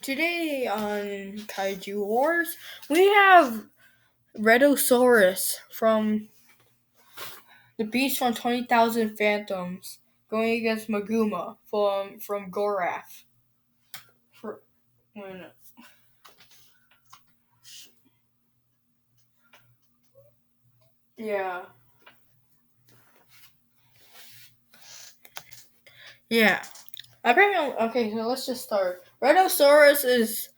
Today on Kaiju Wars, we have Rhedosaurus from the Beast from 20,000 Phantoms going against Maguma from Gorath. For, wait a minute. Yeah. Yeah. Apparently, okay, so let's just start. Rhedosaurus is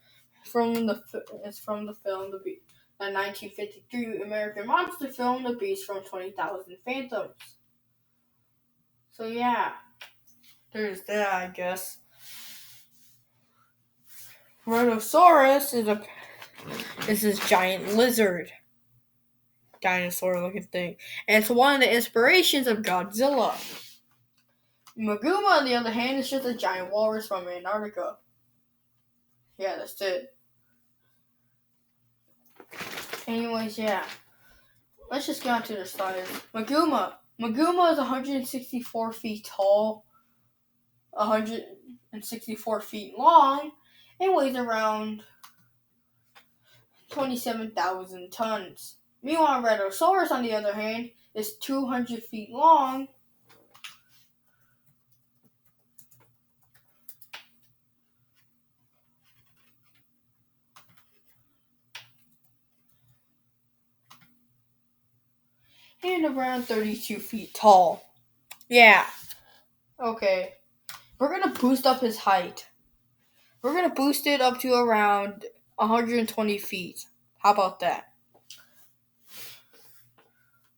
from the film the 1953 American monster film The Beast from 20,000 Phantoms. So yeah, there's that, I guess. Rhedosaurus is this giant lizard dinosaur looking thing, and it's one of the inspirations of Godzilla. Maguma, on the other hand, is just a giant walrus from Antarctica. Yeah, that's it. Anyways, yeah. Let's just get on to the size. Maguma is 164 feet tall, 164 feet long, and weighs around 27,000 tons. Meanwhile, Rhedosaurus, on the other hand, is 200 feet long, and around 32 feet tall. Yeah. Okay. We're going to boost up his height. We're going to boost it up to around 120 feet. How about that?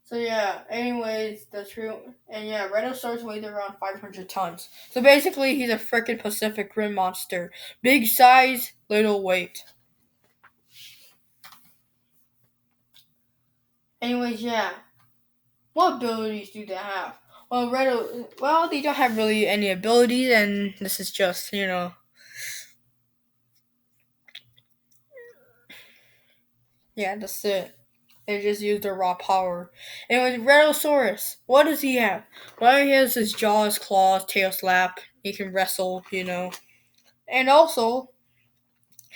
So yeah, anyways, that's true. And yeah, Rhedosaurus weighs around 500 tons. So basically, he's a frickin' Pacific Rim monster. Big size, little weight. Anyways, yeah. What abilities do they have? Well, they don't have really any abilities, and this is just, yeah, that's it. They just use their raw power. And with Rhedosaurus, what does he have? Well, he has his jaws, claws, tail slap. He can wrestle, And also,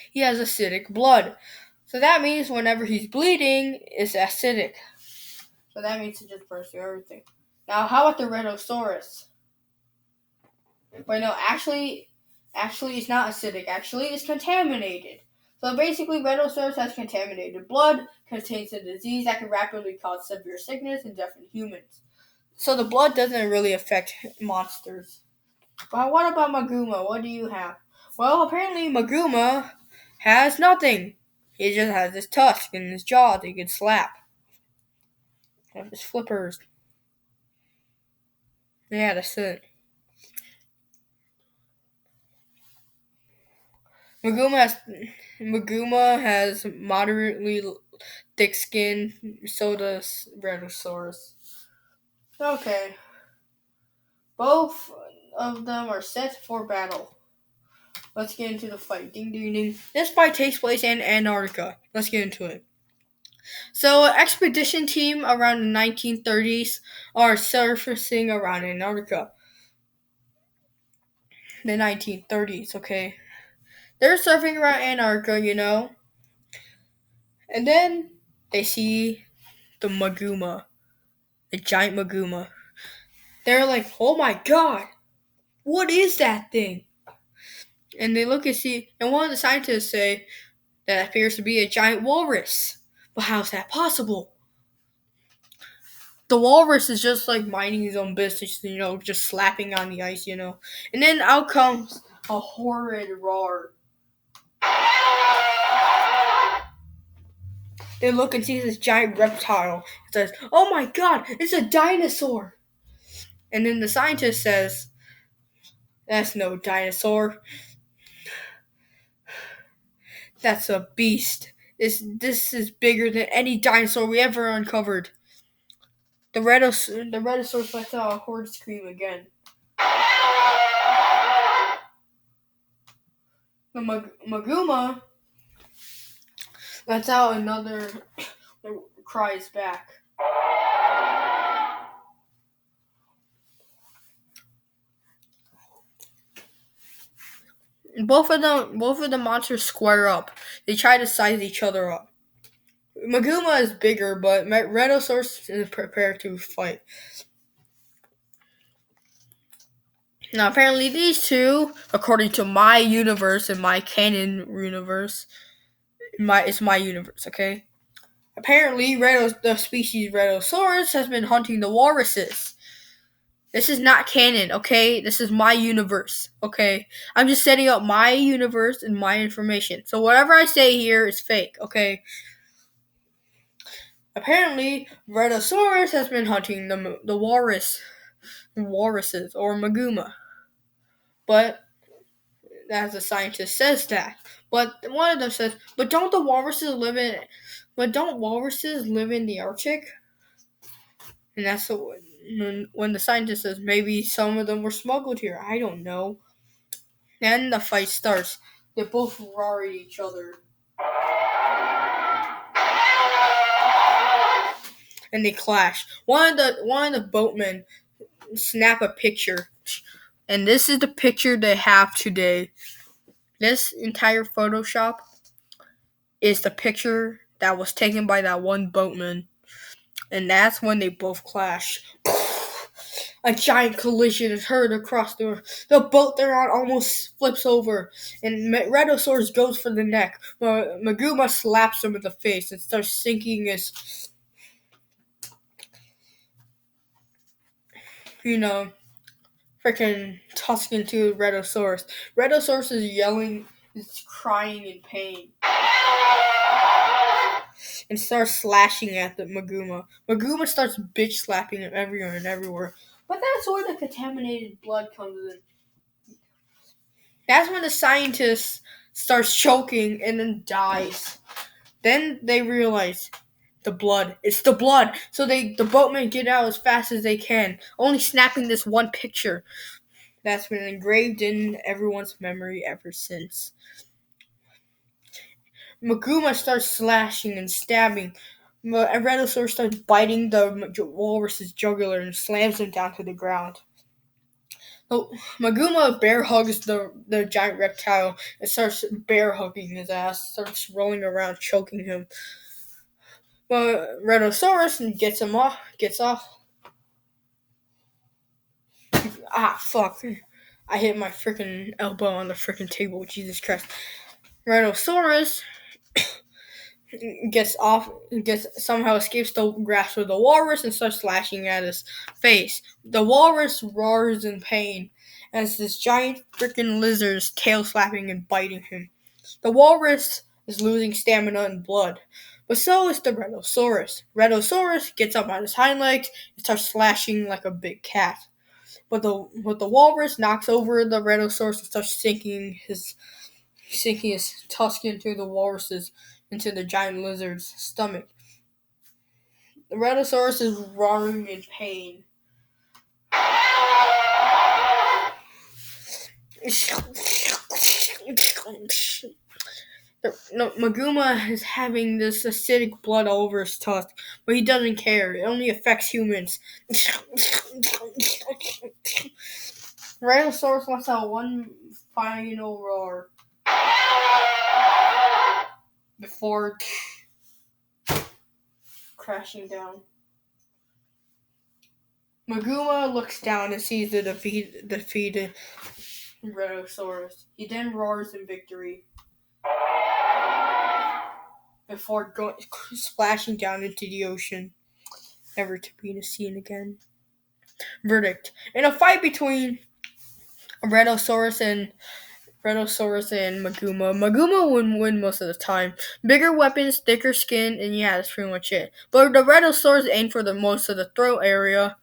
he has acidic blood. So that means whenever he's bleeding, it's acidic. So that means it just burns through everything. Now, how about the Rhedosaurus? Wait, no, actually, it's not acidic. Actually, it's contaminated. So basically, Rhedosaurus has contaminated blood, contains a disease that can rapidly cause severe sickness and death in humans. So the blood doesn't really affect monsters. But what about Maguma? What do you have? Well, apparently Maguma has nothing. He just has his tusk and his jaw that he can slap. And his flippers. Yeah, that's it. Maguma has moderately thick skin. So does Rhedosaurus. Okay. Both of them are set for battle. Let's get into the fight. Ding, ding, ding. This fight takes place in Antarctica. Let's get into it. So, expedition team around the 1930s are surfacing around Antarctica. The 1930s, okay? They're surfing around Antarctica, And then they see the Maguma, the giant Maguma. They're like, oh my god, what is that thing? And they look and see, and one of the scientists say that appears to be a giant walrus. But how's that possible? The walrus is just like minding his own business, just slapping on the ice, And then out comes a horrid roar. They look and see this giant reptile. It says, oh my god, it's a dinosaur. And then the scientist says, that's no dinosaur. That's a beast. This is bigger than any dinosaur we ever uncovered. The Rhedosaurus lets out a horrid scream again. The Maguma lets out another cries back. Both of the monsters square up. They try to size each other up. Maguma is bigger, but Rhedosaurus is prepared to fight. Now, apparently, these two, according to my universe and my canon universe, it's my universe, okay? Apparently, the species Rhedosaurus has been hunting the walruses. This is not canon, okay? This is my universe, okay? I'm just setting up my universe and my information. So whatever I say here is fake, okay? Apparently, Rhedosaurus has been hunting the walruses, or Maguma. But, as the scientist says that. But one of them says, but don't walruses live in the Arctic? And that's when the scientist says maybe some of them were smuggled here. I don't know. Then the fight starts. They both roar at each other. And they clash. One of the boatmen snap a picture. And this is the picture they have today. This entire Photoshop is the picture that was taken by that one boatman. And that's when they both clash. A giant collision is heard across the boat they're on almost flips over, and Rhedosaurus goes for the neck. Maguma slaps him in the face and starts sinking his, freaking tusk into Rhedosaurus. Rhedosaurus is yelling, is crying in pain, and starts slashing at the Maguma. Maguma starts bitch slapping him everywhere and everywhere. But that's where the contaminated blood comes in. That's when the scientist starts choking and then dies. Then they realize the blood. It's the blood. So the boatmen get out as fast as they can, only snapping this one picture. That's been engraved in everyone's memory ever since. Maguma starts slashing and stabbing. Rhedosaurus starts biting the walrus's jugular and slams him down to the ground. So Maguma bear hugs the giant reptile and starts bear hugging his ass, starts rolling around, choking him. But Rhedosaurus gets off. Ah, fuck. I hit my freaking elbow on the freaking table, Jesus Christ. Rhedosaurus somehow escapes the grasp of the walrus and starts slashing at his face. The walrus roars in pain as this giant freaking lizard's tail slapping and biting him. The walrus is losing stamina and blood, but so is the Rhedosaurus. Rhedosaurus gets up on his hind legs and starts slashing like a big cat. But the walrus knocks over the Rhedosaurus and starts sinking his tusk into the giant lizard's stomach. The Rhedosaurus is roaring in pain. Maguma is having this acidic blood all over his tusk, but he doesn't care. It only affects humans. Rhedosaurus lets out one final roar before crashing down. Maguma looks down and sees the defeated Rhedosaurus. He then roars in victory before splashing down into the ocean, never to be seen again. Verdict: in a fight between Rhedosaurus and Maguma would win most of the time. Bigger weapons, thicker skin, and yeah, that's pretty much it. But if the Rhedosaurus aimed for the most of the throat area,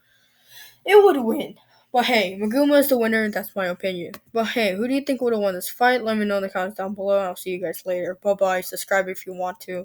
it would win. But hey, Maguma is the winner, that's my opinion. But hey, who do you think would have won this fight? Let me know in the comments down below, and I'll see you guys later. Bye-bye. Subscribe if you want to.